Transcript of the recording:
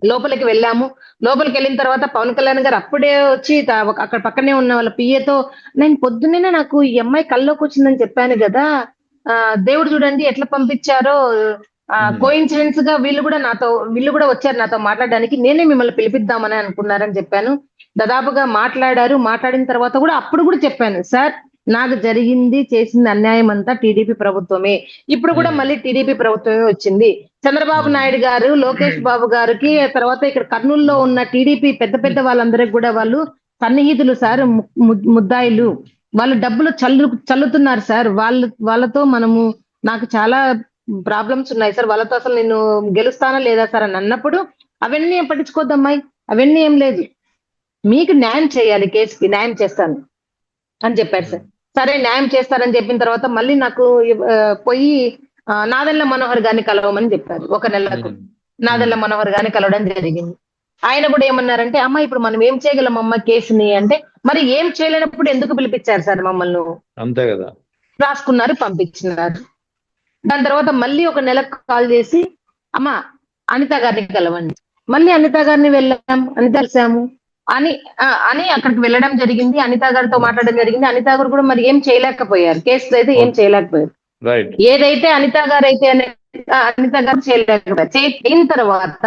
లోపలికి వెళ్ళాము. లోపలికి వెళ్ళిన తర్వాత పవన్ కళ్యాణ్ గారు అప్పుడే వచ్చి అక్కడ పక్కనే ఉన్న వాళ్ళ పిఏతో, నేను పొద్దున్నే నాకు ఈ అమ్మాయి కల్లోకి వచ్చిందని చెప్పాను కదా, దేవుడు చూడండి ఎట్లా పంపించారో, కోయిన్సిడెన్స్ గా వీళ్ళు కూడా వచ్చారు నాతో మాట్లాడడానికి, నేనే మిమ్మల్ని పిలిపిద్దామని అనుకున్నారని చెప్పాను. దాదాపుగా మాట్లాడారు. మాట్లాడిన తర్వాత కూడా అప్పుడు కూడా చెప్పాను, సార్ నాకు చేసింది అన్యాయం అంతా టీడీపీ ప్రభుత్వమే. ఇప్పుడు కూడా మళ్ళీ టీడీపీ ప్రభుత్వమే వచ్చింది. చంద్రబాబు నాయుడు గారు, లోకేష్ బాబు గారికి, తర్వాత ఇక్కడ కర్నూలులో ఉన్న టీడీపీ పెద్ద పెద్ద వాళ్ళందరికి కూడా వాళ్ళు సన్నిహితులు సార్, ముద్దాయిలు. వాళ్ళు డబ్బులు చల్లుతున్నారు సార్. వాళ్ళతో నాకు చాలా ప్రాబ్లమ్స్ ఉన్నాయి సార్. వాళ్ళతో అసలు నేను గెలుస్తానా లేదా సార్ అని అన్నప్పుడు, అవన్నీ ఏం పట్టించుకోద్దమ్మాయి, అవన్నీ ఏం లేదు, మీకు న్యాయం చేయాలి, కేసుకి న్యాయం చేస్తాను అని చెప్పారు సార్. సరే న్యాయం చేస్తారని చెప్పిన తర్వాత మళ్ళీ నాకు పోయి నాదెండ్ల మనోహర్ గారిని కలవమని చెప్పారు. ఒక నెలకు నాదెండ్ల మనోహర్ గారిని కలవడం జరిగింది. ఆయన కూడా ఏమన్నారంటే, అమ్మ ఇప్పుడు మనం ఏం చేయగలం అమ్మ కేసుని అంటే, మరి ఏం చేయలేనప్పుడు ఎందుకు పిలిపించారు సార్ మమ్మల్ని? అంతే కదా. రాసుకున్నారు, పంపించినారు. దాని తర్వాత మళ్ళీ ఒక నెలకు కాల్ చేసి, అమ్మ అనిత గారిని కలవండి. మళ్ళీ అనిత గారిని కలిసాము అని అక్కడికి వెళ్ళడం జరిగింది. అనిత గారితో మాట్లాడడం జరిగింది. అనిత గారు కూడా మరి ఏం చేయలేకపోయారు, కేసు అయితే ఏం చేయలేకపోయారు. ఏదైతే అనిత గారు చేయలేకపోయారు. చేయిన తర్వాత